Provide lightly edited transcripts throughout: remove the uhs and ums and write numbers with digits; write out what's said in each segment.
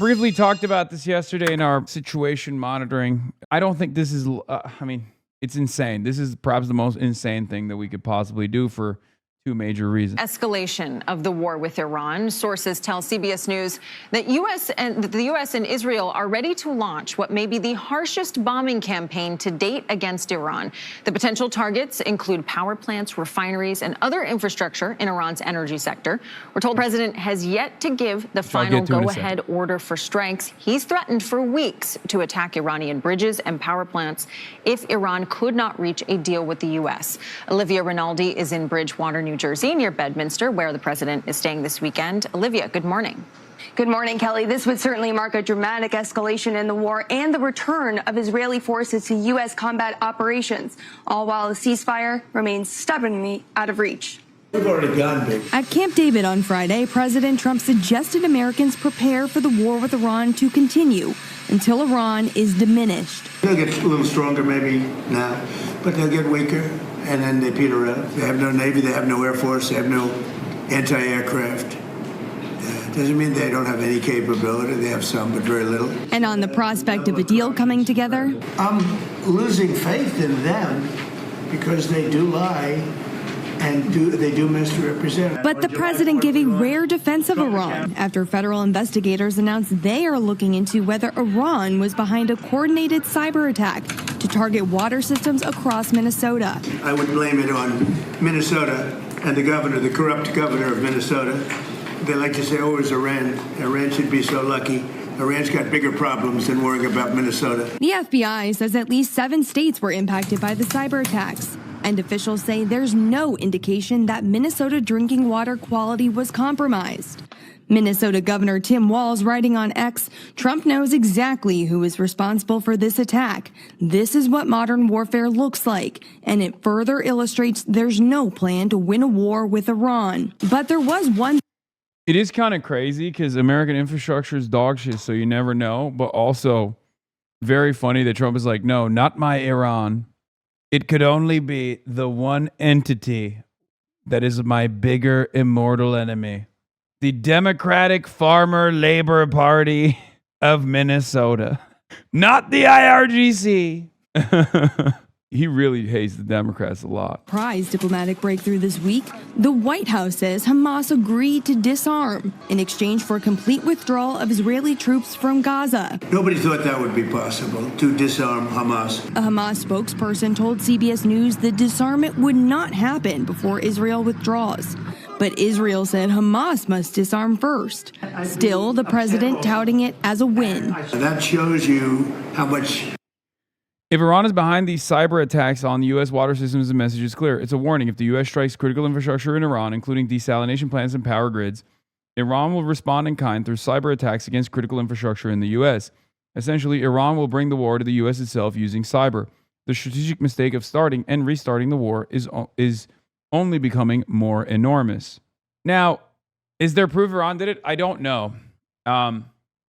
briefly talked about this yesterday in our situation monitoring. I don't think this is, I mean, it's insane. This is perhaps the most insane thing that we could possibly do for two major reasons. Escalation of the war with Iran. Sources tell CBS News that the U.S. and Israel are ready to launch what may be the harshest bombing campaign to date against Iran. The potential targets include power plants, refineries, and other infrastructure in Iran's energy sector. We're told the president has yet to give the final go-ahead order for strikes. He's threatened for weeks to attack Iranian bridges and power plants if Iran could not reach a deal with the U.S. Olivia Rinaldi is in Bridgewater, New Jersey, near Bedminster, where the president is staying this weekend. Olivia, good morning. Good morning, Kelly. This would certainly mark a dramatic escalation in the war and the return of Israeli forces to U.S. combat operations, all while the ceasefire remains stubbornly out of reach. We've already gone big. At Camp David on Friday, President Trump suggested Americans prepare for the war with Iran to continue until Iran is diminished. They'll get a little stronger maybe now, but they'll get weaker, and then they peter out. They have no Navy, they have no Air Force, they have no anti-aircraft. Doesn't mean they don't have any capability. They have some, but very little. And on the prospect of a deal coming together, I'm losing faith in them because they do lie and they do misrepresent. but the president gave a rare defense of Iran after federal investigators announced they are looking into whether Iran was behind a coordinated cyber attack to target water systems across Minnesota. I would blame it on Minnesota and the governor, the corrupt governor of Minnesota. They like to say, oh, it was Iran. Iran should be so lucky. Iran's got bigger problems than worrying about Minnesota. The FBI says at least 7 states were impacted by the cyber attacks. And officials say there's no indication that Minnesota drinking water quality was compromised. Minnesota Governor Tim Walz writing on X, Trump knows exactly who is responsible for this attack. This is what modern warfare looks like, and it further illustrates there's no plan to win a war with Iran. But there was one. It is kind of crazy because American infrastructure is dog shit, so you never know. But also very funny that Trump is like, no, not my Iran. It could only be the one entity that is my bigger immortal enemy. The Democratic Farmer Labor Party of Minnesota. Not the IRGC. He really hates the Democrats a lot. Surprise diplomatic breakthrough this week. The White House says Hamas agreed to disarm in exchange for a complete withdrawal of Israeli troops from Gaza. Nobody thought that would be possible, to disarm Hamas. A Hamas spokesperson told CBS News the disarmament would not happen before Israel withdraws. But Israel said Hamas must disarm first. Still, the president touting it as a win. That shows you how much. If Iran is behind these cyber attacks on the U.S. water systems, the message is clear. It's a warning. If the U.S. strikes critical infrastructure in Iran, including desalination plants and power grids, Iran will respond in kind through cyber attacks against critical infrastructure in the U.S. Essentially, Iran will bring the war to the U.S. itself using cyber. The strategic mistake of starting and restarting the war is only becoming more enormous. Now, is there proof Iran did it? I don't know. But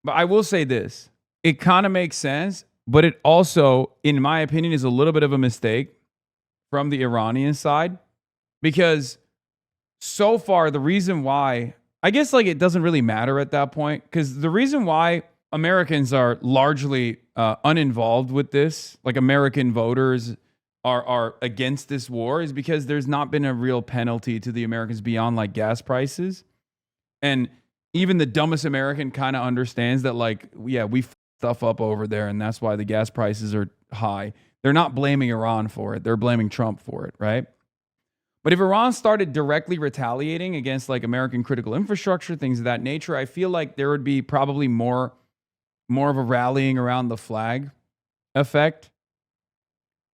I will say this. It kind of makes sense. But it also, in my opinion, is a little bit of a mistake from the Iranian side. Because so far, the reason why, I guess like it doesn't really matter at that point. Because the reason why Americans are largely uninvolved with this, like American voters are against this war, is because there's not been a real penalty to the Americans beyond like gas prices. And even the dumbest American kind of understands that like, yeah, we stuff up over there, and that's why the gas prices are high. They're not blaming Iran for it. They're blaming Trump for it, right? But if Iran started directly retaliating against like American critical infrastructure, things of that nature, I feel like there would be probably more of a rallying around the flag effect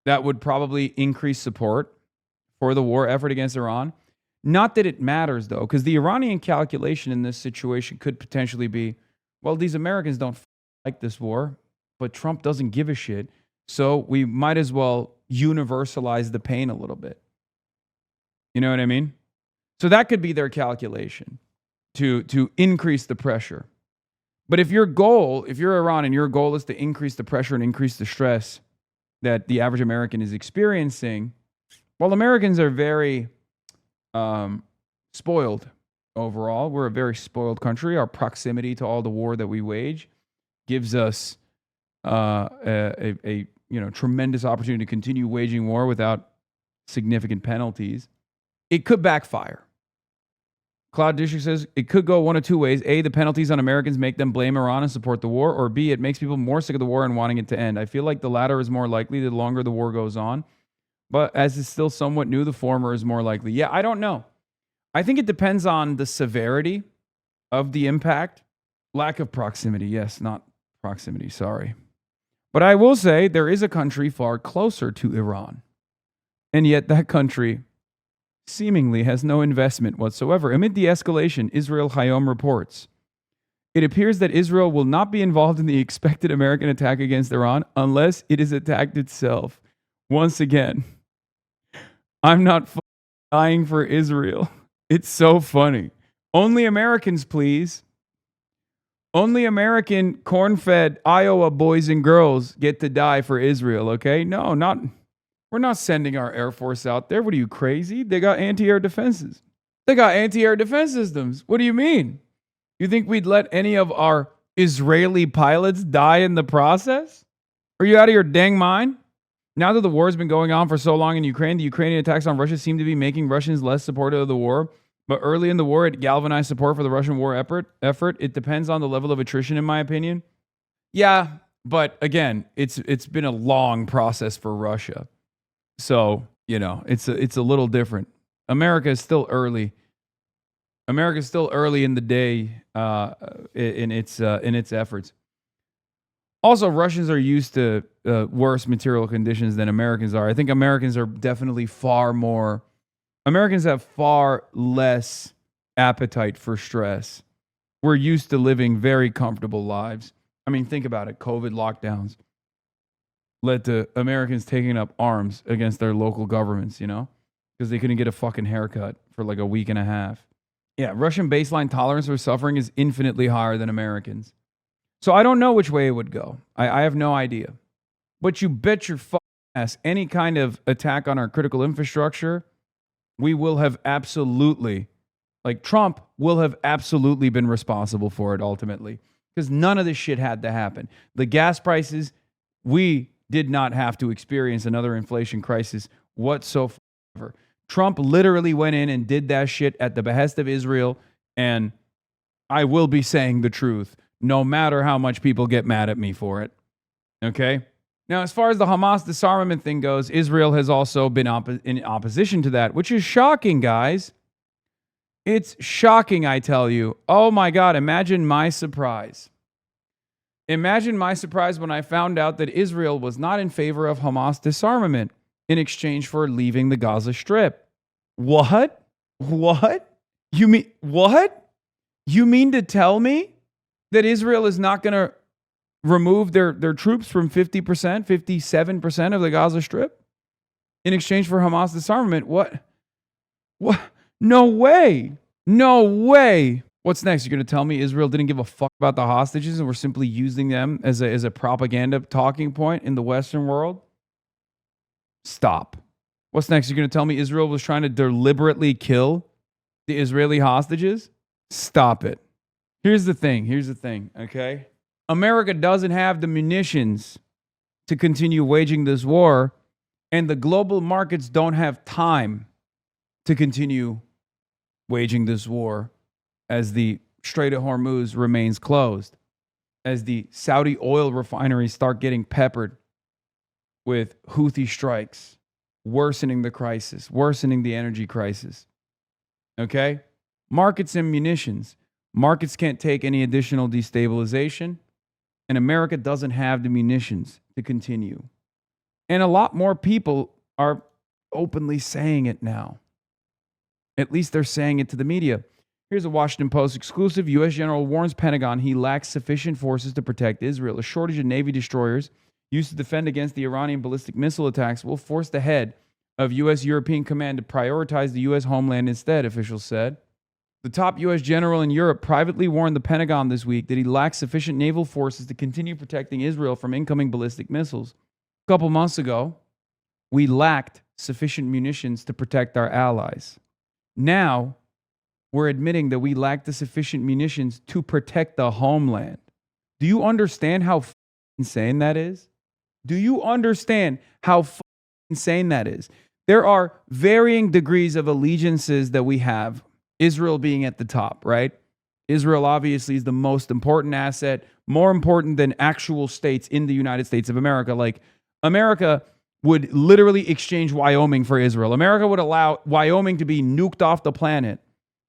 that would probably increase support for the war effort against Iran. Not that it matters, though, because the Iranian calculation in this situation could potentially be, well, these Americans don't like this war, but Trump doesn't give a shit, so we might as well universalize the pain a little bit. You know what I mean? So that could be their calculation to increase the pressure. But if you're Iran and your goal is to increase the pressure and increase the stress that the average American is experiencing, well, Americans are very spoiled overall. We're a very spoiled country. Our proximity to all the war that we wage gives us a tremendous opportunity to continue waging war without significant penalties. It could backfire. Cloud District says it could go one of two ways. A, the penalties on Americans make them blame Iran and support the war, or B, it makes people more sick of the war and wanting it to end. I feel like the latter is more likely the longer the war goes on. But as it's still somewhat new, the former is more likely. Yeah, I don't know. I think it depends on the severity of the impact. Lack of proximity. Yes, not proximity. Sorry. But I will say there is a country far closer to Iran. And yet that country seemingly has no investment whatsoever. Amid the escalation, Israel Hayom reports, it appears that Israel will not be involved in the expected American attack against Iran unless it is attacked itself. Once again, I'm not dying for Israel. It's so funny. Only Americans, please. Only American corn-fed Iowa boys and girls get to die for Israel, okay? No, not... We're not sending our Air Force out there. What are you, crazy? They got anti-air defenses. They got anti-air defense systems. What do you mean? You think we'd let any of our Israeli pilots die in the process? Are you out of your dang mind? Now that the war has been going on for so long in Ukraine, the Ukrainian attacks on Russia seem to be making Russians less supportive of the war. But early in the war, it galvanized support for the Russian war effort. It depends on the level of attrition, in my opinion. Yeah, but again, it's been a long process for Russia. So, it's a little different. America is still early. America is still early in the day in its efforts. Also, Russians are used to worse material conditions than Americans are. I think Americans are definitely Americans have far less appetite for stress. We're used to living very comfortable lives. I mean, think about it. COVID lockdowns led to Americans taking up arms against their local governments, because they couldn't get a fucking haircut for like a week and a half. Yeah, Russian baseline tolerance for suffering is infinitely higher than Americans. So I don't know which way it would go. I have no idea. But you bet your fucking ass, any kind of attack on our critical infrastructure, we will have absolutely, Trump will have absolutely been responsible for it ultimately. Because none of this shit had to happen. The gas prices, we did not have to experience another inflation crisis whatsoever. Trump literally went in and did that shit at the behest of Israel, and I will be saying the truth, no matter how much people get mad at me for it. Okay? Now, as far as the Hamas disarmament thing goes, Israel has also been in opposition to that, which is shocking, guys. It's shocking, I tell you. Oh my God, imagine my surprise. Imagine my surprise when I found out that Israel was not in favor of Hamas disarmament in exchange for leaving the Gaza Strip. What? You mean, what? You mean to tell me that Israel is not going to remove their troops from 50%, 57% of the Gaza Strip in exchange for Hamas disarmament? What? No way. No way. What's next? You're going to tell me Israel didn't give a fuck about the hostages and we're simply using them as a propaganda talking point in the Western world? Stop. What's next? You're going to tell me Israel was trying to deliberately kill the Israeli hostages? Stop it. Here's the thing, okay? America doesn't have the munitions to continue waging this war, and the global markets don't have time to continue waging this war as the Strait of Hormuz remains closed, as the Saudi oil refineries start getting peppered with Houthi strikes, worsening the crisis, worsening the energy crisis. Okay? Markets and munitions. Markets can't take any additional destabilization, and America doesn't have the munitions to continue. And a lot more people are openly saying it now. At least they're saying it to the media. Here's a Washington Post exclusive. U.S. general warns Pentagon he lacks sufficient forces to protect Israel. A shortage of Navy destroyers used to defend against the Iranian ballistic missile attacks will force the head of U.S. European Command to prioritize the U.S. homeland instead, officials said. The top U.S. general in Europe privately warned the Pentagon this week that he lacks sufficient naval forces to continue protecting Israel from incoming ballistic missiles. A couple months ago, we lacked sufficient munitions to protect our allies. Now, we're admitting that we lack the sufficient munitions to protect the homeland. Do you understand how insane that is? Do you understand how insane that is? There are varying degrees of allegiances that we have, Israel being at the top, right? Israel obviously is the most important asset, more important than actual states in the United States of America. Like, America would literally exchange Wyoming for Israel. America would allow Wyoming to be nuked off the planet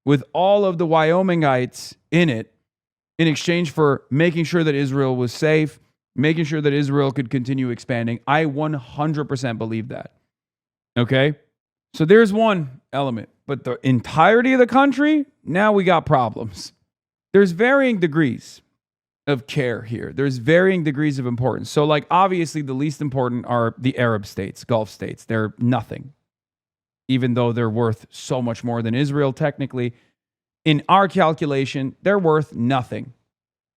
with all of the Wyomingites in it in exchange for making sure that Israel was safe, making sure that Israel could continue expanding. I 100% believe that. Okay? So there's one element. But the entirety of the country, now we got problems. There's varying degrees of care here. There's varying degrees of importance. So, like, obviously the least important are the Arab states, Gulf states. They're nothing, even though they're worth so much more than Israel technically. In our calculation, they're worth nothing.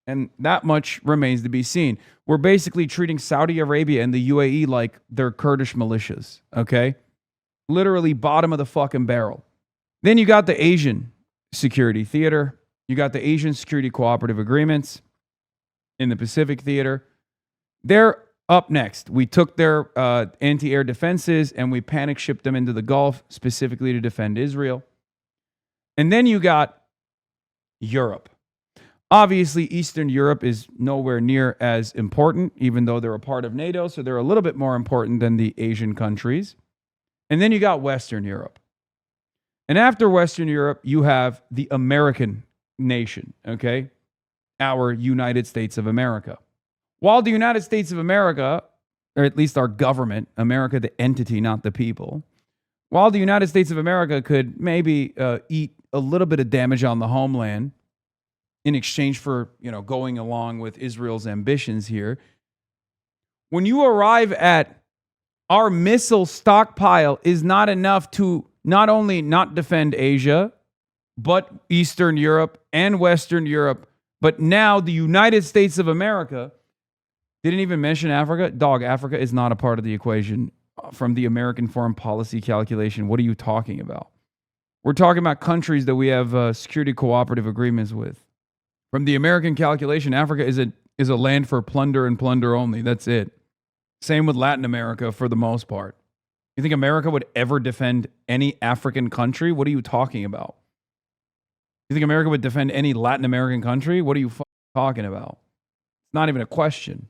And that much remains to be seen. We're basically treating Saudi Arabia and the UAE like they're Kurdish militias, okay? Literally bottom of the fucking barrel. Then you got the Asian security theater. You got the Asian Security Cooperative Agreements in the Pacific Theater. They're up next. We took their anti-air defenses and we panic shipped them into the Gulf specifically to defend Israel. And then you got Europe. Obviously, Eastern Europe is nowhere near as important, even though they're a part of NATO, so they're a little bit more important than the Asian countries. And then you got Western Europe. And after Western Europe, you have the American nation, okay? Our United States of America. While the United States of America, or at least our government, America the entity, not the people, while the United States of America could maybe eat a little bit of damage on the homeland in exchange for, going along with Israel's ambitions here, when you arrive at our missile stockpile is not enough to not only not defend Asia, but Eastern Europe and Western Europe, but now the United States of America didn't even mention Africa. Dog, Africa is not a part of the equation from the American foreign policy calculation. What are you talking about? We're talking about countries that we have security cooperative agreements with. From the American calculation, Africa is a land for plunder and plunder only. That's it. Same with Latin America for the most part. You think America would ever defend any African country? What are you talking about? You think America would defend any Latin American country? What are you talking about? It's not even a question.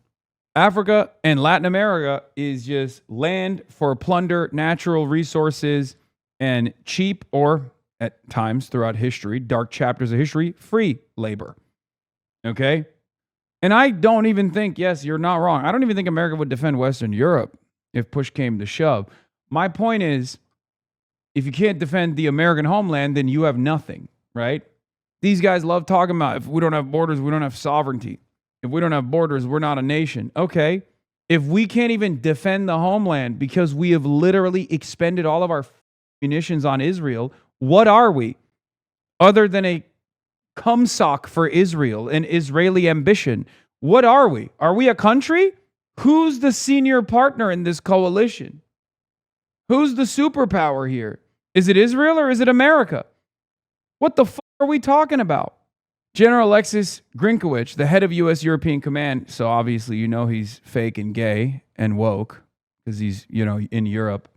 Africa and Latin America is just land for plunder, natural resources, and cheap, or at times throughout history, dark chapters of history, free labor. Okay? And I don't even think, yes, you're not wrong. I don't even think America would defend Western Europe if push came to shove. My point is, if you can't defend the American homeland, then you have nothing, right? These guys love talking about if we don't have borders, we don't have sovereignty. If we don't have borders, we're not a nation. Okay. If we can't even defend the homeland because we have literally expended all of our munitions on Israel, what are we? Other than a cumsock for Israel, an Israeli ambition. What are we? Are we a country? Who's the senior partner in this coalition? Who's the superpower here? Is it Israel or is it America? What the fuck are we talking about? General Alexis Grinkowicz, the head of U.S. European Command, so obviously you know he's fake and gay and woke because he's, in Europe,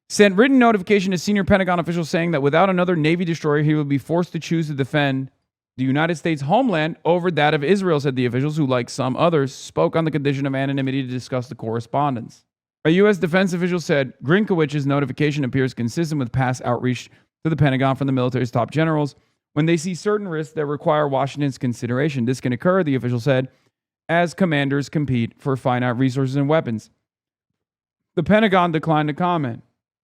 sent written notification to senior Pentagon officials saying that without another Navy destroyer, he would be forced to choose to defend the United States homeland over that of Israel, said the officials who, like some others, spoke on the condition of anonymity to discuss the correspondence. A U.S. defense official said Grinkowicz's notification appears consistent with past outreach to the Pentagon from the military's top generals when they see certain risks that require Washington's consideration. This can occur, the official said, as commanders compete for finite resources and weapons. The Pentagon declined to comment.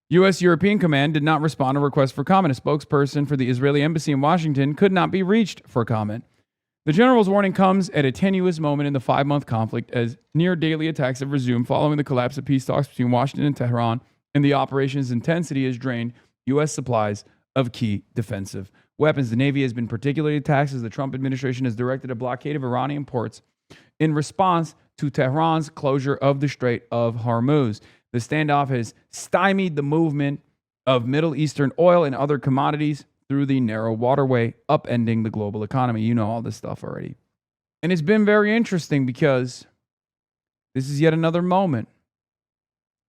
U.S. European Command did not respond to requests for comment. A spokesperson for the Israeli embassy in Washington could not be reached for comment. The general's warning comes at a tenuous moment in the 5-month conflict as near daily attacks have resumed following the collapse of peace talks between Washington and Tehran, and the operation's intensity has drained U.S. supplies of key defensive weapons. The Navy has been particularly taxed as the Trump administration has directed a blockade of Iranian ports in response to Tehran's closure of the Strait of Hormuz. The standoff has stymied the movement of Middle Eastern oil and other commodities through the narrow waterway, upending the global economy. You know all this stuff already. And it's been very interesting because this is yet another moment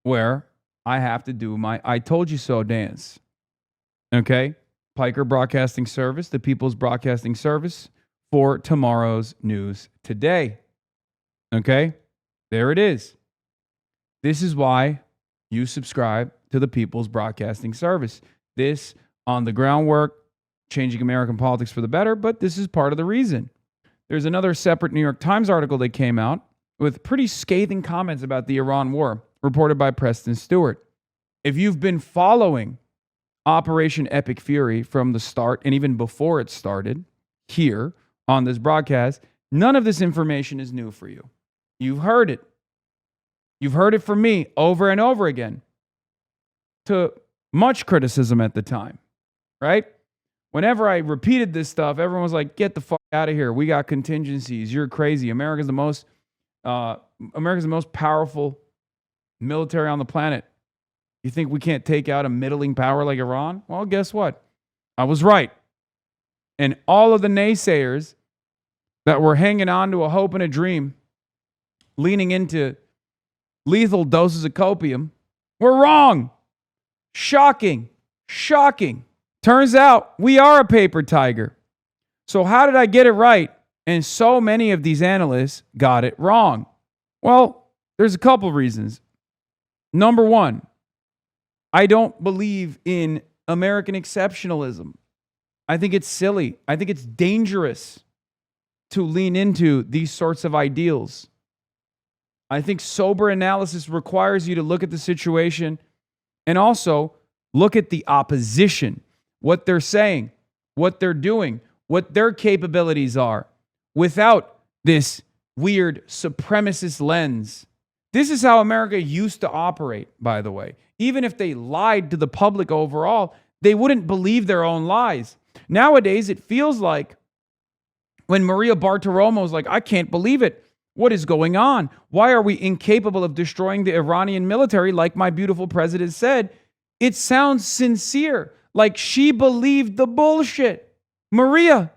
where I have to do my I told you so dance. Okay? Piker Broadcasting Service, the People's Broadcasting Service for tomorrow's news today. Okay? There it is. This is why you subscribe to the People's Broadcasting Service. This on the groundwork, changing American politics for the better, but this is part of the reason. There's another separate New York Times article that came out with pretty scathing comments about the Iran war, reported by Preston Stewart. If you've been following Operation Epic Fury from the start, and even before it started, here on this broadcast, none of this information is new for you. You've heard it. You've heard it from me over and over again, to much criticism at the time, right? Whenever I repeated this stuff, everyone was like, get the fuck out of here. We got contingencies. You're crazy. America's the most powerful military on the planet. You think we can't take out a middling power like Iran? Well, guess what? I was right. And all of the naysayers that were hanging on to a hope and a dream, leaning into lethal doses of copium, were wrong. Shocking. Shocking. Turns out we are a paper tiger. So how did I get it right? And so many of these analysts got it wrong. Well, there's a couple reasons. Number one, I don't believe in American exceptionalism. I think it's silly. I think it's dangerous to lean into these sorts of ideals. I think sober analysis requires you to look at the situation and also look at the opposition, what they're saying, what they're doing, what their capabilities are, without this weird supremacist lens. This is how America used to operate, by the way. Even if they lied to the public overall, they wouldn't believe their own lies. Nowadays, it feels like when Maria Bartiromo's like, I can't believe it. What is going on? Why are we incapable of destroying the Iranian military like my beautiful president said? It sounds sincere, like she believed the bullshit. Maria,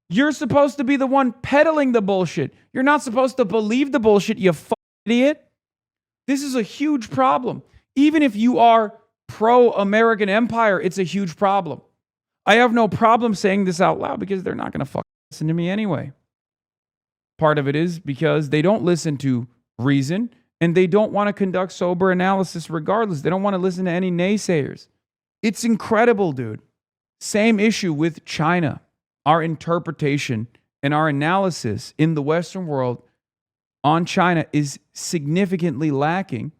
you're supposed to be the one peddling the bullshit. You're not supposed to believe the bullshit, you fucking idiot. This is a huge problem. Even if you are pro-American empire, it's a huge problem. I have no problem saying this out loud because they're not going to fucking listen to me anyway. Part of it is because they don't listen to reason and they don't want to conduct sober analysis regardless. They don't want to listen to any naysayers. It's incredible, dude. Same issue with China. Our interpretation and our analysis in the Western world on China is significantly lacking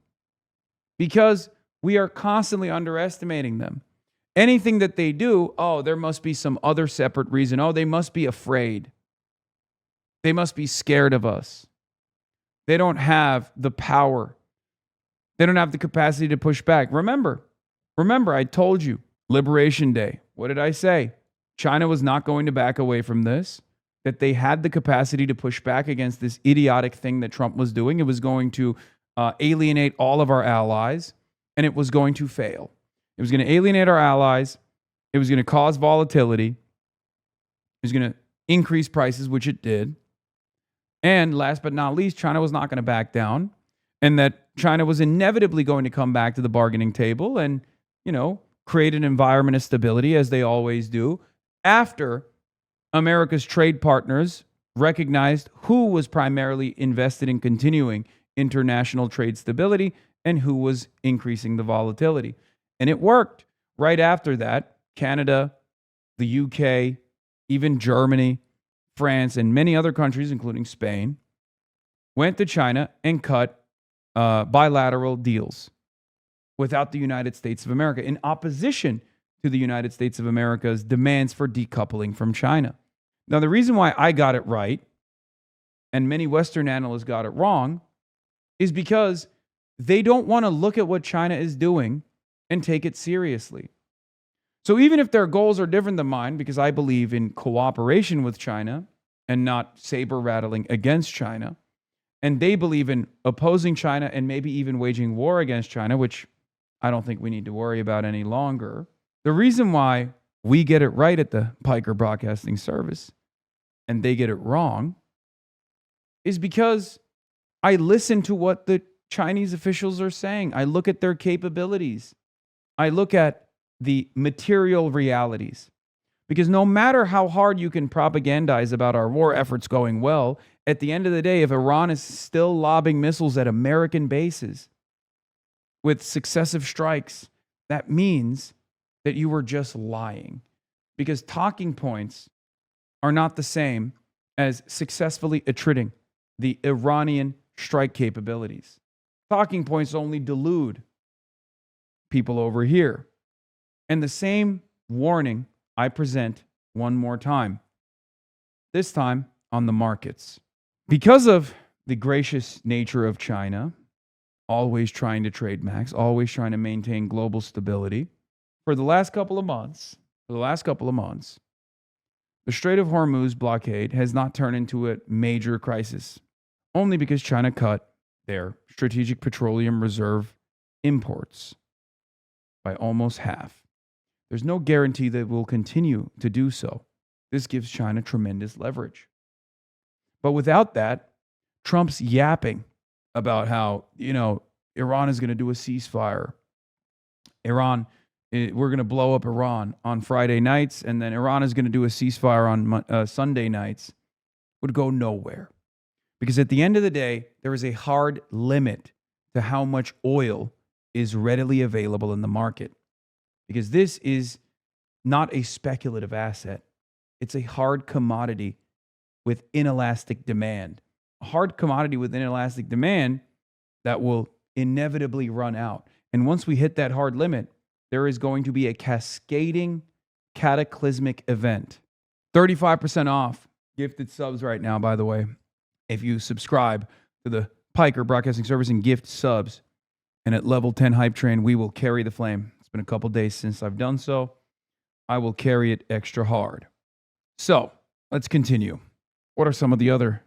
because we are constantly underestimating them. Anything that they do, oh, there must be some other separate reason. Oh, they must be afraid. They must be scared of us. They don't have the power. They don't have the capacity to push back. Remember, I told you, Liberation Day. What did I say? China was not going to back away from this, that they had the capacity to push back against this idiotic thing that Trump was doing. It was going to alienate all of our allies, and it was going to fail. It was going to alienate our allies. It was going to cause volatility. It was going to increase prices, which it did. And last but not least, China was not going to back down, and that China was inevitably going to come back to the bargaining table and, create an environment of stability, as they always do, after America's trade partners recognized who was primarily invested in continuing international trade stability and who was increasing the volatility. And it worked. Right after that, Canada, the UK, even Germany, France, and many other countries, including Spain, went to China and cut bilateral deals without the United States of America, in opposition to the United States of America's demands for decoupling from China. Now, the reason why I got it right, and many Western analysts got it wrong, is because they don't want to look at what China is doing and take it seriously. So even if their goals are different than mine, because I believe in cooperation with China and not saber rattling against China, and they believe in opposing China and maybe even waging war against China, which I don't think we need to worry about any longer. The reason why we get it right at the Piker Broadcasting Service and they get it wrong is because I listen to what the Chinese officials are saying. I look at their capabilities. I look at the material realities. Because no matter how hard you can propagandize about our war efforts going well, at the end of the day, if Iran is still lobbing missiles at American bases with successive strikes, that means that you were just lying. Because talking points are not the same as successfully attriting the Iranian strike capabilities. Talking points only delude people over here. And the same warning I present one more time, this time on the markets. Because of the gracious nature of China, always trying to trade max, always trying to maintain global stability, for the last couple of months, the Strait of Hormuz blockade has not turned into a major crisis, only because China cut their strategic petroleum reserve imports by almost half. There's no guarantee that we'll continue to do so. This gives China tremendous leverage. But without that, Trump's yapping about how, Iran is going to do a ceasefire. We're going to blow up Iran on Friday nights, and then Iran is going to do a ceasefire on Sunday nights, would go nowhere. Because at the end of the day, there is a hard limit to how much oil is readily available in the market. Because this is not a speculative asset. It's a hard commodity with inelastic demand. A hard commodity with inelastic demand that will inevitably run out. And once we hit that hard limit, there is going to be a cascading, cataclysmic event. 35% off gifted subs right now, by the way. If you subscribe to the Piker Broadcasting Service and gift subs, and at level 10 Hype Train, we will carry the flame. It's been a couple days since I've done so. I will carry it extra hard. So let's continue. What are some of the other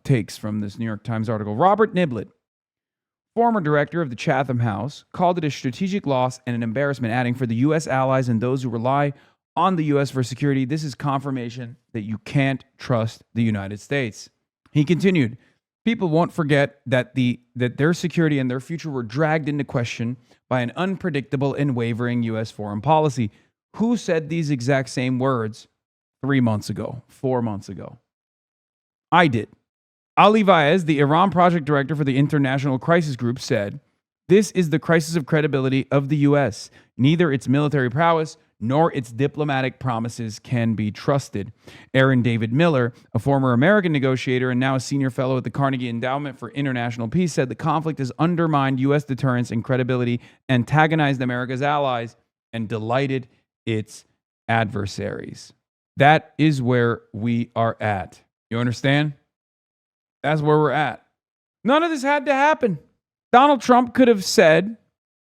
takes from this New York Times article? Robert Niblett, former director of the Chatham House, called it a strategic loss and an embarrassment, adding, for the U.S. allies and those who rely on the U.S. for security, this is confirmation that you can't trust the United States. He continued, people won't forget that their security and their future were dragged into question by an unpredictable and wavering U.S. foreign policy. Who said these exact same words 3 months ago, 4 months ago? I did. Ali Vaez, the Iran project director for the International Crisis Group, said, this is the crisis of credibility of the U.S. Neither its military prowess nor its diplomatic promises can be trusted. Aaron David Miller, a former American negotiator and now a senior fellow at the Carnegie Endowment for International Peace, said the conflict has undermined U.S. deterrence and credibility, antagonized America's allies, and delighted its adversaries. That is where we are at. You understand? That's where we're at. None of this had to happen. Donald Trump could have said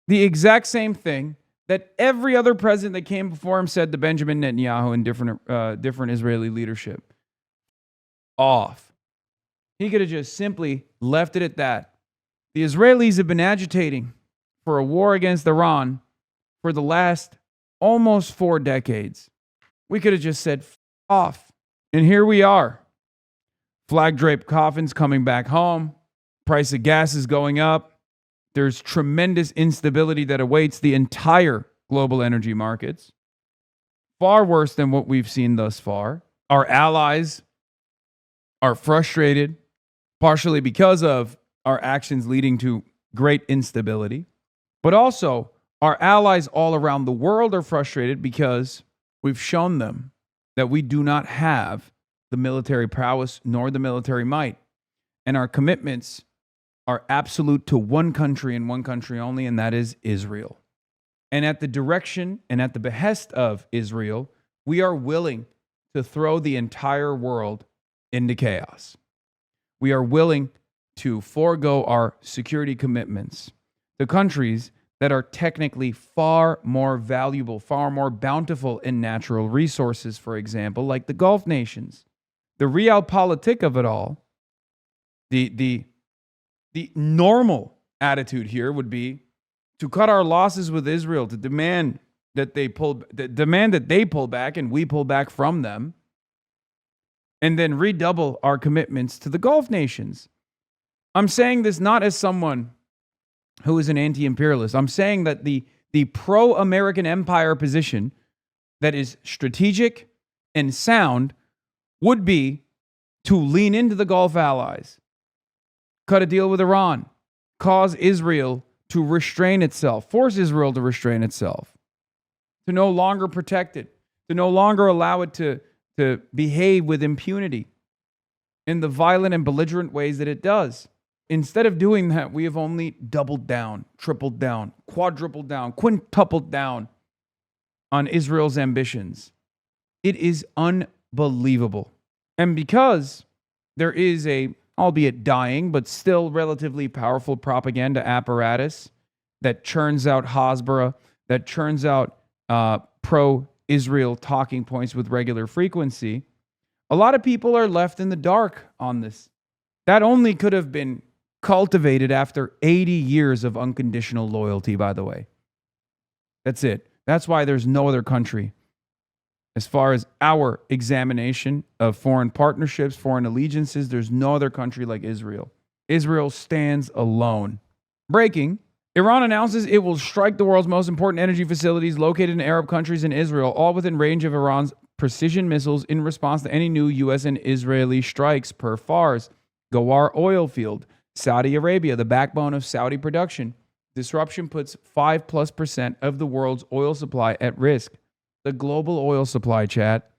the exact same thing that every other president that came before him said to Benjamin Netanyahu and different Israeli leadership. Off. He could have just simply left it at that. The Israelis have been agitating for a war against Iran for the last almost 4 decades. We could have just said off. And here we are. Flag-draped coffins coming back home. Price of gas is going up. There's tremendous instability that awaits the entire global energy markets. Far worse than what we've seen thus far. Our allies are frustrated, partially because of our actions leading to great instability. But also, our allies all around the world are frustrated because we've shown them that we do not have the military prowess nor the military might. And our commitments are absolute to one country and one country only, and that is Israel. And at the direction and at the behest of Israel, we are willing to throw the entire world into chaos. We are willing to forego our security commitments to countries that are technically far more valuable, far more bountiful in natural resources, for example, like the Gulf nations. The realpolitik of it all, the normal attitude here would be to cut our losses with Israel, to demand demand that they pull back and we pull back from them, and then redouble our commitments to the Gulf nations. I'm saying this not as someone who is an anti-imperialist. I'm saying that the pro-American empire position that is strategic and sound would be to lean into the Gulf allies, cut a deal with Iran, cause Israel to restrain itself, force Israel to restrain itself, to no longer protect it, to no longer allow it to behave with impunity in the violent and belligerent ways that it does. Instead of doing that, we have only doubled down, tripled down, quadrupled down, quintupled down on Israel's ambitions. It is unbelievable. And because there is a, albeit dying, but still relatively powerful propaganda apparatus that churns out Hasbara, that churns out pro-Israel talking points with regular frequency, a lot of people are left in the dark on this. That only could have been cultivated after 80 years of unconditional loyalty, by the way. That's it. That's why there's no other country, as far as our examination of foreign partnerships, foreign allegiances, there's no other country like Israel. Israel stands alone. Breaking. Iran announces it will strike the world's most important energy facilities located in Arab countries and Israel, all within range of Iran's precision missiles in response to any new U.S. and Israeli strikes per Fars. Ghawar oil field, Saudi Arabia, the backbone of Saudi production. Disruption puts 5+% of the world's oil supply at risk. The global oil supply, chat.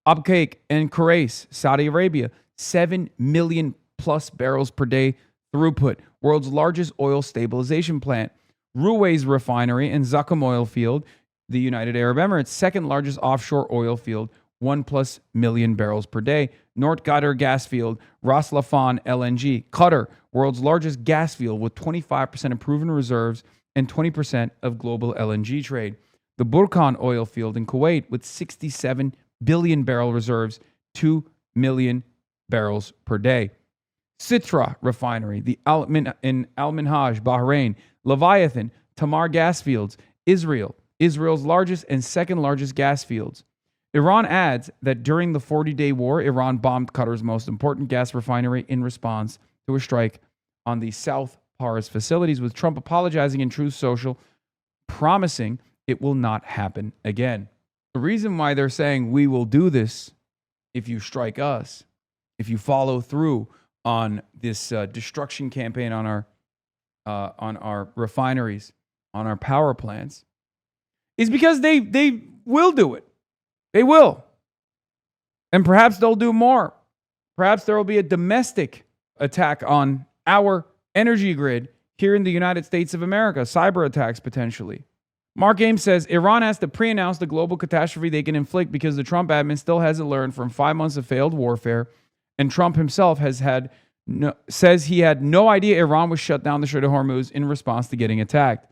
Abqaiq and Khurais, Saudi Arabia, 7 million plus barrels per day throughput. World's largest oil stabilization plant. Ruwais refinery and Zakum oil field, the United Arab Emirates, second largest offshore oil field, 1+ million barrels per day. North Qatar gas field, Ras Laffan LNG. Qatar, world's largest gas field with 25% of proven reserves and 20% of global LNG trade. The Burkan oil field in Kuwait with 67 billion barrel reserves, 2 million barrels per day. Sitra refinery, the in Al Minhaj, Bahrain. Leviathan, Tamar gas fields, Israel, Israel's largest and second largest gas fields. Iran adds that during the 40-day war, Iran bombed Qatar's most important gas refinery in response to a strike on the South Pars facilities, with Trump apologizing in Truth Social, promising it will not happen again. The reason why they're saying we will do this if you strike us, if you follow through on this destruction campaign on our refineries, on our power plants, is because they will do it. They will. And perhaps they'll do more. Perhaps there will be a domestic attack on our energy grid here in the United States of America, cyber attacks potentially. Mark Ames says Iran has to pre-announce the global catastrophe they can inflict because the Trump admin still hasn't learned from 5 months of failed warfare, and Trump himself says he had no idea Iran would shut down the Strait of Hormuz in response to getting attacked.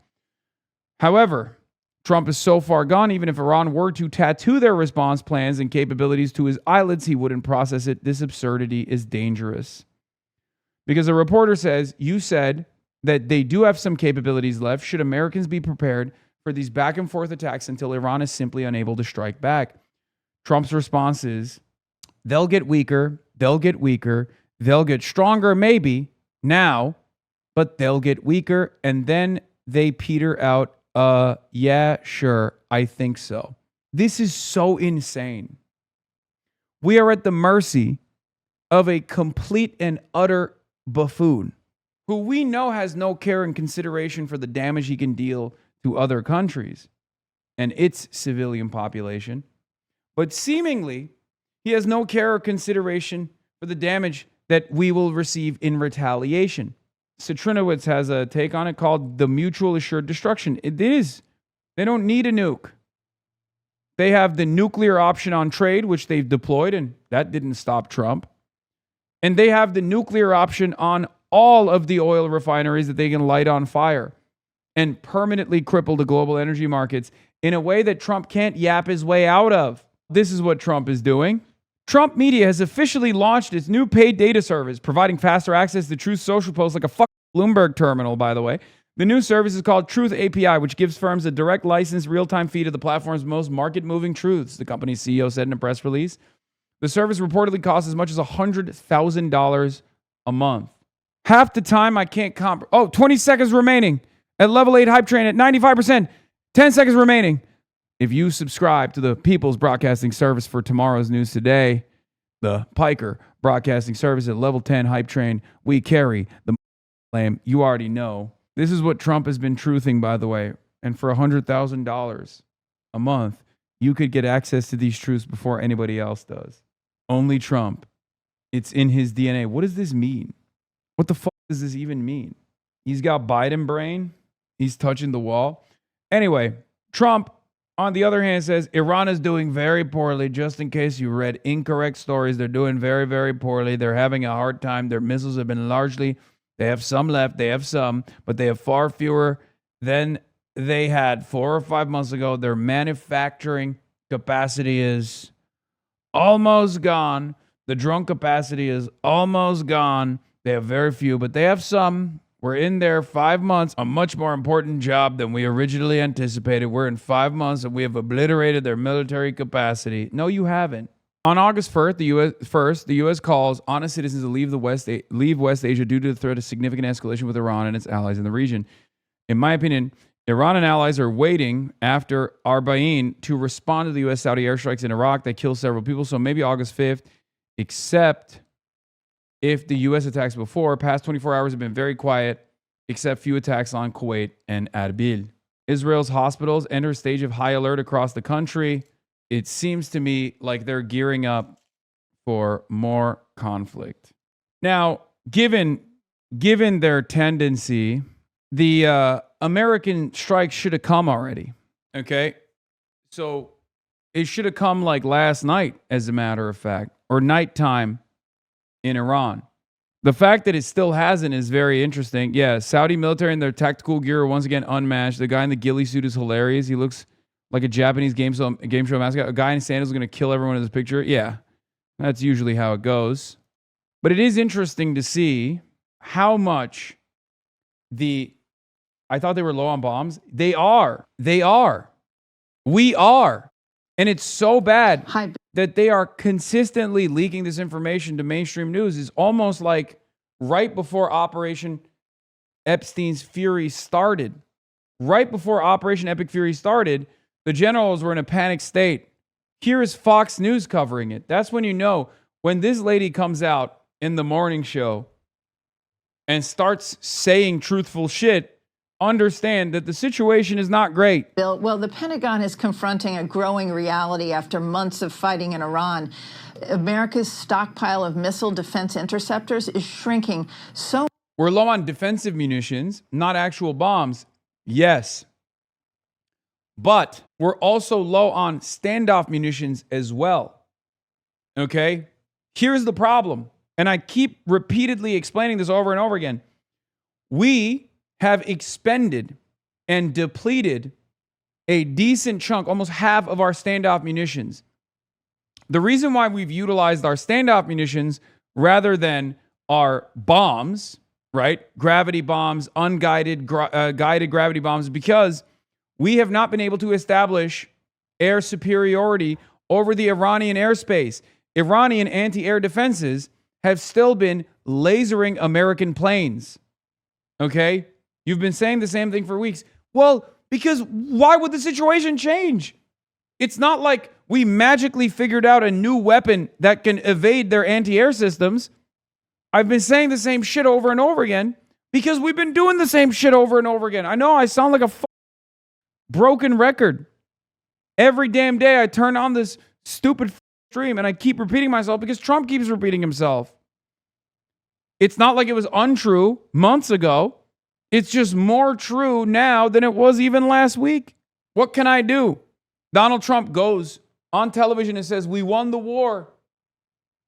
However, Trump is so far gone, even if Iran were to tattoo their response plans and capabilities to his eyelids, he wouldn't process it. This absurdity is dangerous. Because a reporter says, you said that they do have some capabilities left. Should Americans be prepared for these back and forth attacks until Iran is simply unable to strike back? Trump's response is, they'll get weaker, they'll get stronger maybe now, but they'll get weaker, and then they peter out. Yeah, sure, I think so. This is so insane. We are at the mercy of a complete and utter buffoon who we know has no care and consideration for the damage he can deal to other countries and its civilian population. But seemingly, he has no care or consideration for the damage that we will receive in retaliation. Citrinowitz has a take on it called the mutual assured destruction. It is. They don't need a nuke. They have the nuclear option on trade, which they've deployed, and that didn't stop Trump. And they have the nuclear option on all of the oil refineries that they can light on fire and permanently cripple the global energy markets in a way that Trump can't yap his way out of. This is what Trump is doing. Trump Media has officially launched its new paid data service, providing faster access to Truth Social posts like a fucking Bloomberg terminal, by the way. The new service is called Truth API, which gives firms a direct licensed real-time feed of the platform's most market-moving truths, the company's CEO said in a press release. The service reportedly costs as much as $100,000 a month. Half the time I can't 20 seconds remaining. At level 8 hype train at 95%. 10 seconds remaining. If you subscribe to the People's Broadcasting Service for tomorrow's news today, the Piker Broadcasting Service at level 10 hype train, we carry the flame. You already know. This is what Trump has been truthing, by the way. And for $100,000 a month, you could get access to these truths before anybody else does. Only Trump. It's in his DNA. What does this mean? What the fuck does this even mean? He's got Biden brain. He's touching the wall. Anyway, Trump, on the other hand, says Iran is doing very poorly. Just in case you read incorrect stories, they're doing very, very poorly. They're having a hard time. Their missiles have been largely, they have some left, they have some, but they have far fewer than they had 4 or 5 months ago. Their manufacturing capacity is almost gone. The drone capacity is almost gone. They have very few, but they have some. We're in there 5 months, a much more important job than we originally anticipated. We're in 5 months and we have obliterated their military capacity. No, you haven't. On August 1st, the U.S. calls on its citizens to leave West Asia due to the threat of significant escalation with Iran and its allies in the region. In my opinion, Iran and allies are waiting after Arbaeen to respond to the U.S.-Saudi airstrikes in Iraq that killed several people. So maybe August 5th, except if the U.S. attacks before. Past 24 hours have been very quiet, except few attacks on Kuwait and Erbil. Israel's hospitals enter a stage of high alert across the country. It seems to me like they're gearing up for more conflict. Now, given their tendency, the American strike should have come already. Okay? So it should have come like last night, as a matter of fact, or nighttime in Iran. The fact that it still hasn't is very interesting. Yeah, Saudi military and their tactical gear are once again unmatched. The guy in the ghillie suit is hilarious. He looks like a Japanese game show mascot. A guy in sandals is going to kill everyone in this picture. Yeah, that's usually how it goes. But it is interesting to see how much I thought they were low on bombs. They are. We are. And it's so bad that they are consistently leaking this information to mainstream news. It's almost like right before Operation Epstein's Fury started. Right before Operation Epic Fury started, the generals were in a panic state. Here is Fox News covering it. That's when you know, when this lady comes out in the morning show and starts saying truthful shit, understand that the situation is not great. Bill, well, the Pentagon is confronting a growing reality after months of fighting in Iran. America's stockpile of missile defense interceptors is shrinking so. We're low on defensive munitions, not actual bombs. Yes. But we're also low on standoff munitions as well. Okay? Here's the problem. And I keep repeatedly explaining this over and over again. We have expended and depleted a decent chunk, almost half of our standoff munitions. The reason why we've utilized our standoff munitions rather than our bombs, right? Gravity bombs, unguided, guided gravity bombs, is because we have not been able to establish air superiority over the Iranian airspace. Iranian anti-air defenses have still been lasering American planes. Okay? You've been saying the same thing for weeks. Well, because why would the situation change? It's not like we magically figured out a new weapon that can evade their anti-air systems. I've been saying the same shit over and over again because we've been doing the same shit over and over again. I know I sound like a broken record. Every damn day I turn on this stupid stream and I keep repeating myself because Trump keeps repeating himself. It's not like it was untrue months ago. It's just more true now than it was even last week. What can I do? Donald Trump goes on television and says, we won the war.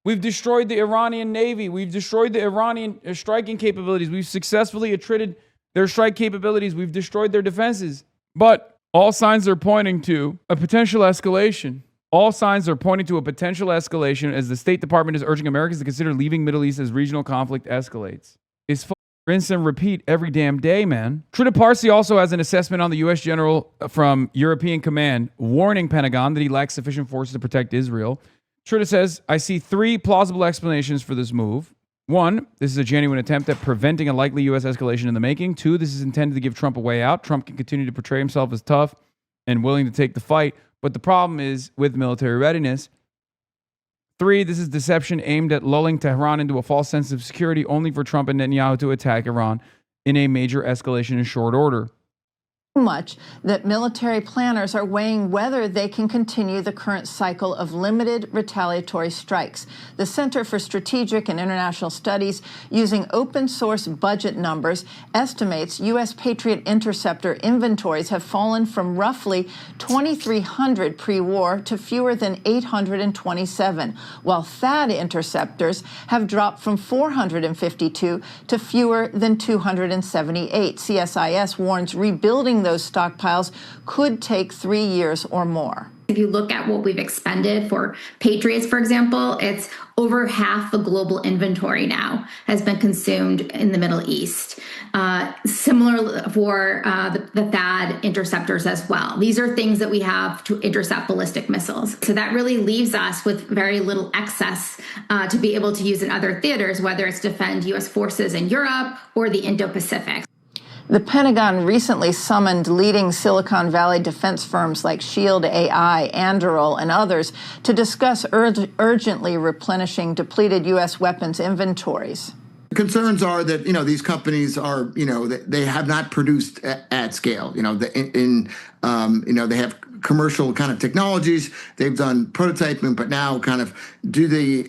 We've destroyed the Iranian Navy. We've destroyed the Iranian striking capabilities. We've successfully attrited their strike capabilities. We've destroyed their defenses. But all signs are pointing to a potential escalation. All signs are pointing to a potential escalation as the State Department is urging Americans to consider leaving Middle East as regional conflict escalates. Is Rinse and repeat every damn day, man. Trita Parsi also has an assessment on the U.S. general from European Command warning Pentagon that he lacks sufficient forces to protect Israel. Trita says, I see 3 plausible explanations for this move. 1, this is a genuine attempt at preventing a likely U.S. escalation in the making. 2, this is intended to give Trump a way out. Trump can continue to portray himself as tough and willing to take the fight. But the problem is with military readiness. 3, this is deception aimed at lulling Tehran into a false sense of security only for Trump and Netanyahu to attack Iran in a major escalation in short order. Much that military planners are weighing whether they can continue the current cycle of limited retaliatory strikes. The Center for Strategic and International Studies, using open source budget numbers, estimates U.S. Patriot interceptor inventories have fallen from roughly 2,300 pre-war to fewer than 827, while THAAD interceptors have dropped from 452 to fewer than 278. CSIS warns rebuilding those stockpiles could take 3 years or more. If you look at what we've expended for Patriots, for example, it's over half the global inventory now has been consumed in the Middle East. Similar for the THAAD interceptors as well. These are things that we have to intercept ballistic missiles. So that really leaves us with very little excess to be able to use in other theaters, whether it's defend U.S. forces in Europe or the Indo-Pacific. The Pentagon recently summoned leading Silicon Valley defense firms like Shield AI, Anduril, and others to discuss urgently replenishing depleted U.S. weapons inventories. The concerns are that, these companies are, they have not produced at scale. They have commercial kind of technologies. They've done prototyping, but now kind of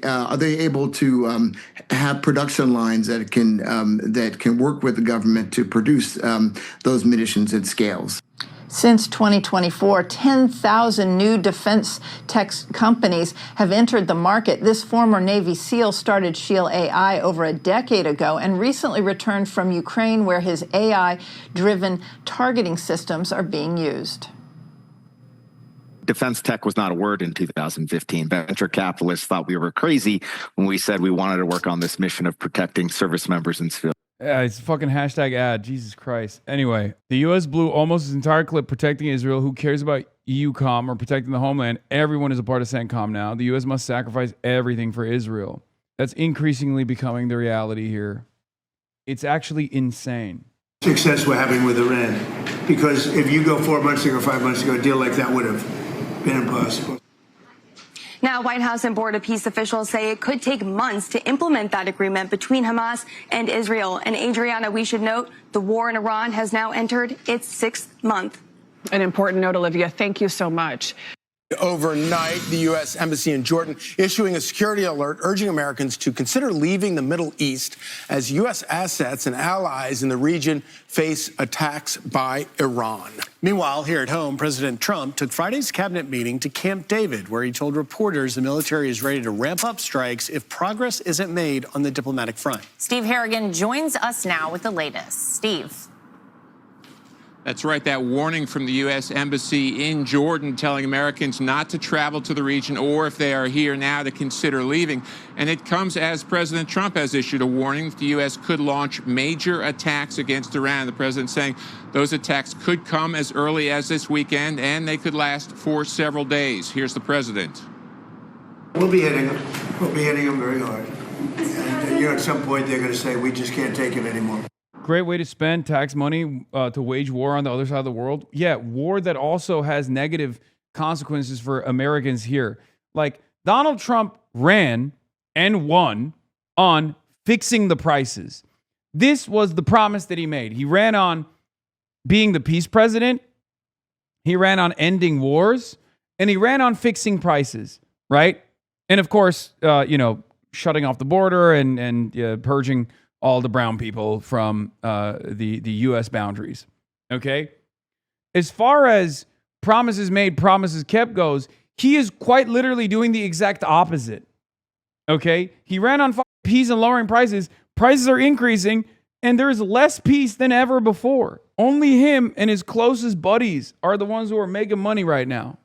are they able to have production lines that can work with the government to produce those munitions at scales? Since 2024, 10,000 new defense tech companies have entered the market. This former Navy SEAL started Shield AI over a decade ago and recently returned from Ukraine, where his AI-driven targeting systems are being used. Defense tech was not a word in 2015. Venture capitalists thought we were crazy when we said we wanted to work on this mission of protecting service members and civilians. Yeah, it's a fucking hashtag ad. Jesus Christ. Anyway, the U.S. blew almost its entire clip protecting Israel. Who cares about EUCOM or protecting the homeland? Everyone is a part of CENTCOM now. The U.S. must sacrifice everything for Israel. That's increasingly becoming the reality here. It's actually insane. Success we're having with Iran. Because if you go 4 months ago, 5 months ago, a deal like that would have been impossible. Now, White House and Board of Peace officials say it could take months to implement that agreement between Hamas and Israel. And Adriana, we should note the war in Iran has now entered its 6th month. An important note, Olivia. Thank you so much. Overnight, the U.S. Embassy in Jordan issuing a security alert urging Americans to consider leaving the Middle East as U.S. assets and allies in the region face attacks by Iran. Meanwhile, here at home, President Trump took Friday's cabinet meeting to Camp David, where he told reporters the military is ready to ramp up strikes if progress isn't made on the diplomatic front. Steve Harrigan joins us now with the latest. Steve. That's right, that warning from the U.S. Embassy in Jordan telling Americans not to travel to the region, or if they are here now, to consider leaving. And it comes as President Trump has issued a warning that the U.S. could launch major attacks against Iran. The president saying those attacks could come as early as this weekend, and they could last for several days. Here's the president. We'll be hitting them. We'll be hitting them very hard. And at some point, they're going to say, we just can't take it anymore. Great way to spend tax money to wage war on the other side of the world. Yeah, war that also has negative consequences for Americans here. Like, Donald Trump ran and won on fixing the prices. This was the promise that he made. He ran on being the peace president. He ran on ending wars. And he ran on fixing prices, right? And of course, shutting off the border and purging all the brown people from the U.S. boundaries, okay? As far as promises made, promises kept goes, he is quite literally doing the exact opposite, okay? He ran on peace and lowering prices. Prices are increasing, and there's less peace than ever before. Only him and his closest buddies are the ones who are making money right now,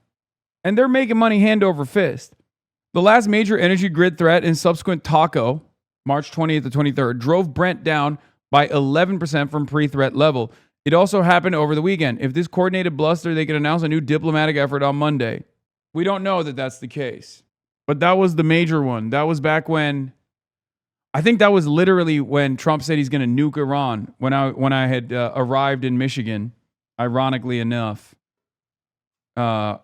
and they're making money hand over fist. The last major energy grid threat and subsequent taco, March 20th to 23rd, drove Brent down by 11% from pre-threat level. It also happened over the weekend. If this coordinated bluster, they could announce a new diplomatic effort on Monday. We don't know that that's the case. But that was the major one. That was back when, I think that was literally when Trump said he's going to nuke Iran, when I had arrived in Michigan, ironically enough, to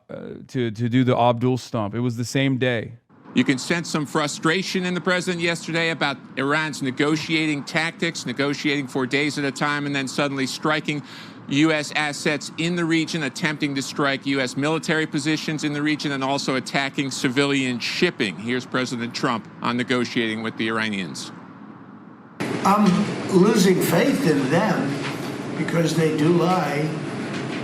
do the Abdul stomp. It was the same day. You can sense some frustration in the president yesterday about Iran's negotiating tactics, negotiating for days at a time, and then suddenly striking U.S. assets in the region, attempting to strike U.S. military positions in the region, and also attacking civilian shipping. Here's President Trump on negotiating with the Iranians. I'm losing faith in them because they do lie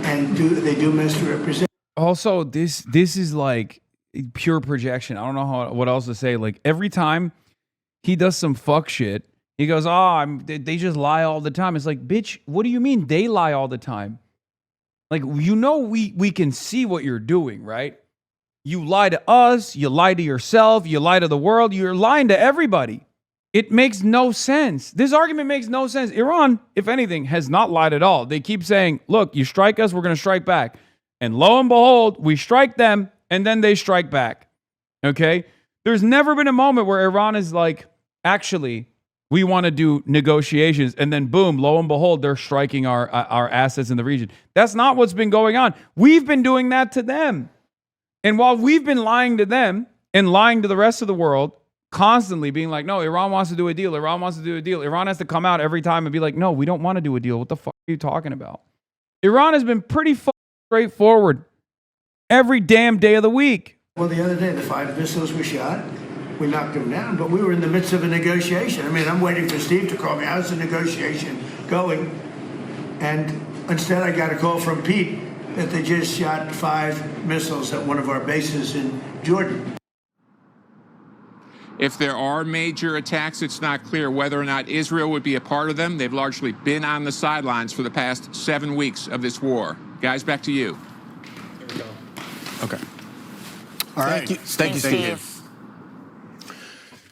and they do misrepresent. Also, this is like pure projection. I don't know what else to say. Like, every time he does some fuck shit, he goes, they just lie all the time. It's like, bitch, what do you mean they lie all the time? Like, you know, we can see what you're doing, right? You lie to us, you lie to yourself, you lie to the world, you're lying to everybody. It makes no sense. This argument makes no sense. Iran, if anything, has not lied at all. They keep saying, look, you strike us, we're going to strike back. And lo and behold, we strike them, and then they strike back. Okay? There's never been a moment where Iran is like, actually, we want to do negotiations, and then boom, lo and behold, they're striking our assets in the region. That's not what's been going on. We've been doing that to them. And while we've been lying to them and lying to the rest of the world, constantly being like, no, Iran wants to do a deal. Iran wants to do a deal. Iran has to come out every time and be like, no, we don't want to do a deal. What the fuck are you talking about? Iran has been pretty straightforward every damn day of the week. Well, the other day, the 5 missiles we shot, we knocked them down, but we were in the midst of a negotiation. I mean, I'm waiting for Steve to call me. How's the negotiation going? And instead, I got a call from Pete that they just shot 5 missiles at one of our bases in Jordan. If there are major attacks, it's not clear whether or not Israel would be a part of them. They've largely been on the sidelines for the past 7 weeks of this war. Guys, back to you. There we go. Okay. All right. Thank you, Steve.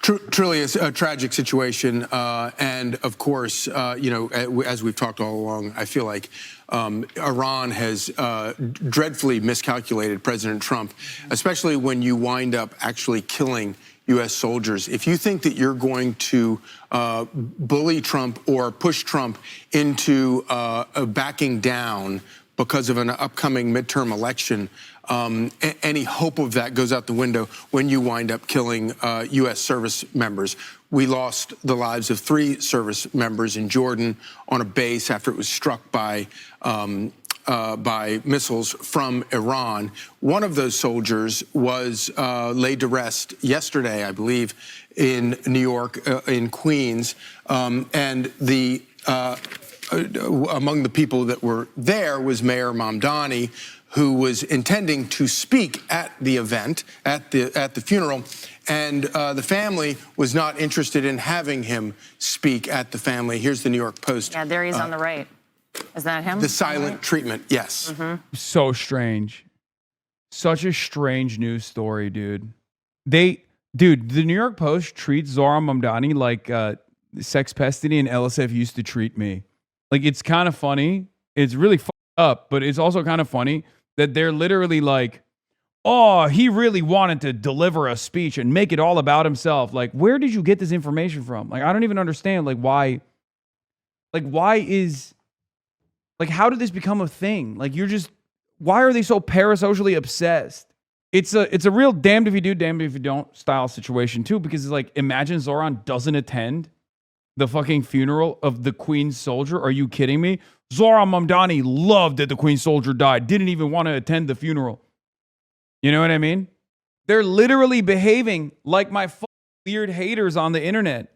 Truly a tragic situation. And of course, you know, as we've talked all along, I feel like Iran has dreadfully miscalculated President Trump, especially when you wind up actually killing U.S. soldiers. If you think that you're going to bully Trump or push Trump into backing down because of an upcoming midterm election, any hope of that goes out the window when you wind up killing U.S. service members. We lost the lives of 3 service members in Jordan on a base after it was struck by missiles from Iran. One of those soldiers was laid to rest yesterday, I believe, in New York, in Queens, and the among the people that were there was Mayor Mamdani, who was intending to speak at the event, at the funeral, and the family was not interested in having him speak at the family. Here's the New York Post. Yeah, there he is on the right. Is that him? The silent treatment, yes. Mm-hmm. So strange. Such a strange news story, dude. The New York Post treats Zohran Mamdani like Sex Pestity and LSF used to treat me. Like, it's kind of funny. It's really fucked up, but it's also kind of funny that they're literally like, oh, he really wanted to deliver a speech and make it all about himself. Like, where did you get this information from? Like, I don't even understand, like, why is, like, how did this become a thing? Like, why are they so parasocially obsessed? It's a real damned if you do, damned if you don't style situation too, because it's like, imagine Zohran doesn't attend the fucking funeral of the Queen's soldier. Are you kidding me? Zohran Mamdani loved that the Queen's soldier died, didn't even want to attend the funeral. You know what I mean? They're literally behaving like my weird haters on the internet.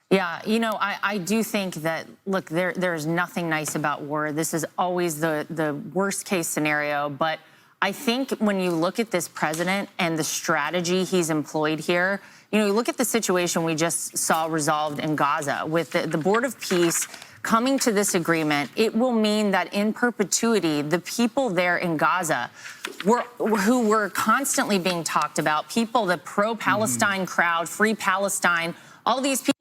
Yeah, you know, I do think that, look, there's nothing nice about war. This is always the worst case scenario. But I think when you look at this president and the strategy he's employed here, you know, you look at the situation we just saw resolved in Gaza with the Board of Peace coming to this agreement. It will mean that in perpetuity, the people there in Gaza who were constantly being talked about, people, the pro-Palestine crowd, Free Palestine, all these people.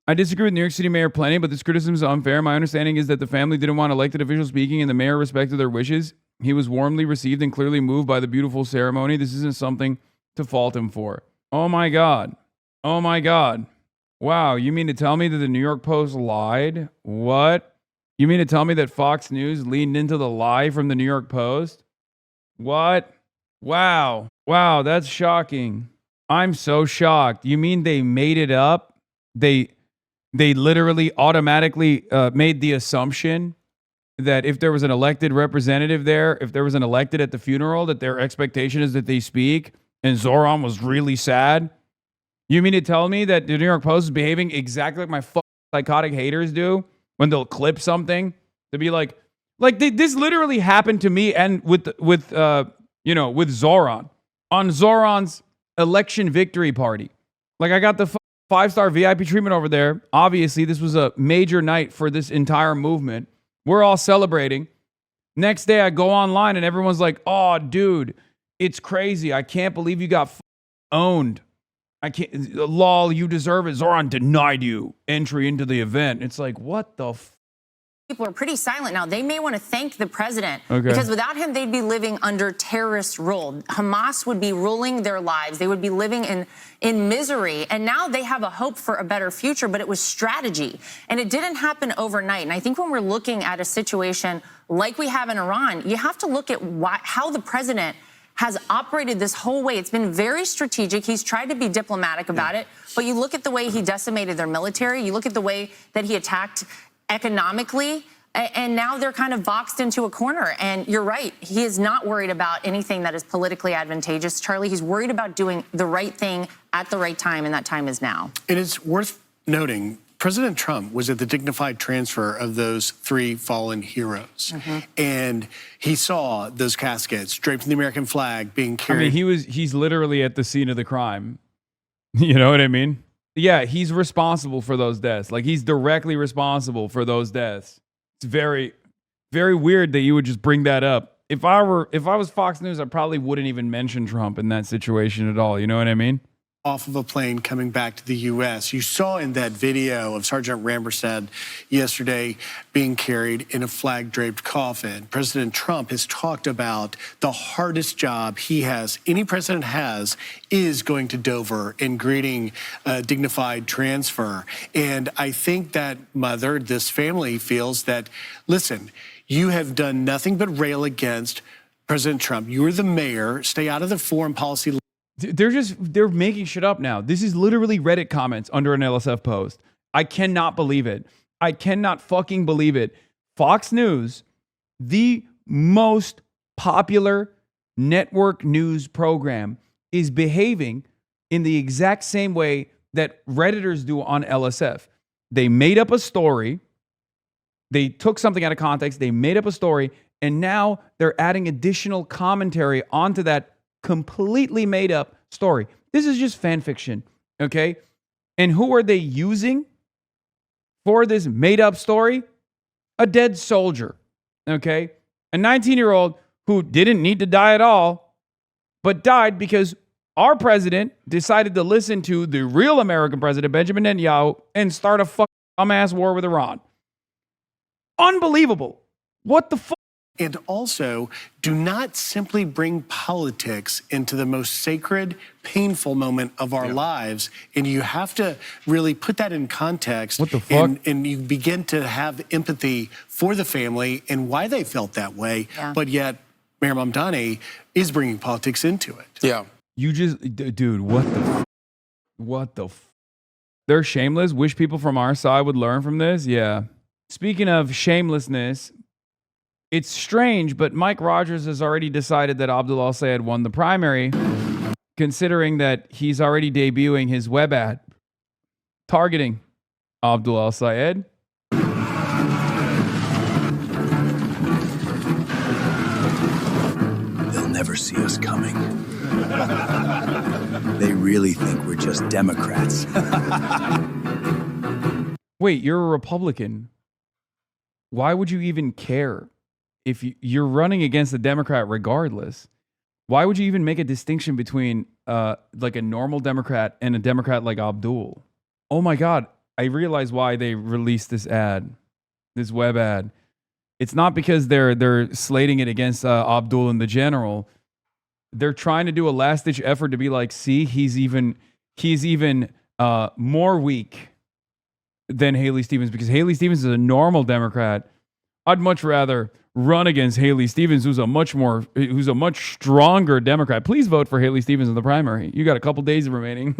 I disagree with New York City Mayor plenty, but this criticism is unfair. My understanding is that the family didn't want elected officials speaking and the mayor respected their wishes. He was warmly received and clearly moved by the beautiful ceremony. This isn't something to fault him for. Oh my God. Oh my God. Wow, you mean to tell me that the New York Post lied? What? You mean to tell me that Fox News leaned into the lie from the New York Post? What? Wow. Wow, that's shocking. I'm so shocked. You mean they made it up? They literally automatically made the assumption that if there was an elected representative there, if there was an elected at the funeral, that their expectation is that they speak, and Zoran was really sad? You mean to tell me that the New York Post is behaving exactly like my psychotic haters do when they'll clip something to be like this literally happened to me and with Zoran on Zoran's election victory party. Like I got the 5-star VIP treatment over there. Obviously, this was a major night for this entire movement. We're all celebrating. Next day, I go online and everyone's like, "Oh, dude, it's crazy. I can't believe you got owned. I can't. Lol, you deserve it. Zoran denied you entry into the event." It's like, what the People are pretty silent now. They may want to thank the president because without him, they'd be living under terrorist rule. Hamas would be ruling their lives. They would be living in misery. And now they have a hope for a better future, but it was strategy. And it didn't happen overnight. And I think when we're looking at a situation like we have in Iran, you have to look at how the president has operated this whole way. It's been very strategic. He's tried to be diplomatic about it. But you look at the way he decimated their military. You look at the way that he attacked economically, and now they're kind of boxed into a corner. And you're right, he is not worried about anything that is politically advantageous, Charlie. He's worried about doing the right thing at the right time, and that time is now. It is worth noting, President Trump was at the dignified transfer of those 3 fallen heroes. And he saw those caskets draped in the American flag being carried. I mean, he's literally at the scene of the crime. You know what I mean? Yeah, he's responsible for those deaths. Like, he's directly responsible for those deaths. It's very, very weird that you would just bring that up. If I was Fox News, I probably wouldn't even mention Trump in that situation at all. You know what I mean? Off of a plane coming back to the U.S. You saw in that video of Sergeant Rampersad yesterday being carried in a flag-draped coffin. President Trump has talked about the hardest job any president has, is going to Dover and greeting a dignified transfer. And I think that this family feels that, listen, you have done nothing but rail against President Trump. You're the mayor. Stay out of the foreign policy. They're making shit up now. This is literally Reddit comments under an LSF post. I cannot believe it. I cannot fucking believe it. Fox News, the most popular network news program, is behaving in the exact same way that Redditors do on LSF. They made up a story. They took something out of context. They made up a story. And now they're adding additional commentary onto that completely made up story. This is just fan fiction, okay? And who are they using for this made up story? A dead soldier, okay? A 19-year-old who didn't need to die at all, but died because our president decided to listen to the real American president, Benjamin Netanyahu, and start a fucking dumbass war with Iran. Unbelievable. What the fuck? And also, do not simply bring politics into the most sacred, painful moment of our lives. And you have to really put that in context. What the fuck? And you begin to have empathy for the family and why they felt that way. Yeah. But yet, Mayor Mamdani is bringing politics into it. Yeah. You just, dude, what the They're shameless. Wish people from our side would learn from this. Yeah. Speaking of shamelessness, it's strange, but Mike Rogers has already decided that Abdul Al-Sayed won the primary, considering that he's already debuting his web ad targeting Abdul Al-Sayed. They'll never see us coming. They really think we're just Democrats. Wait, you're a Republican. Why would you even care? If you're running against a Democrat regardless, why would you even make a distinction between like a normal Democrat and a Democrat like Abdul? Oh my God. I realize why they released this ad, this web ad. It's not because they're slating it against Abdul and the general. They're trying to do a last-ditch effort to be like, see, he's even more weak than Haley Stevens, because Haley Stevens is a normal Democrat. I'd much rather run against Haley Stevens, who's a much stronger Democrat. Please vote for Haley Stevens in the primary. You got a couple days remaining.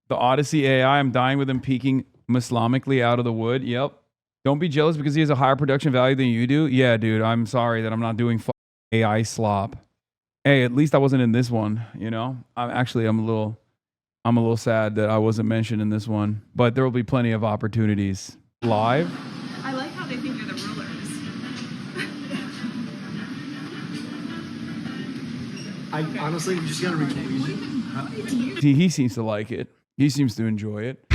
The Odyssey AI, I'm dying with him peeking Islamically out of the wood. Yep. Don't be jealous because he has a higher production value than you do. Yeah, dude, I'm sorry that I'm not doing AI slop. Hey, at least I wasn't in this one, you know? I'm a little sad that I wasn't mentioned in this one, but there will be plenty of opportunities. Live? I like how they think they're the rulers. I honestly, we just gotta read. He seems to like it. He seems to enjoy it.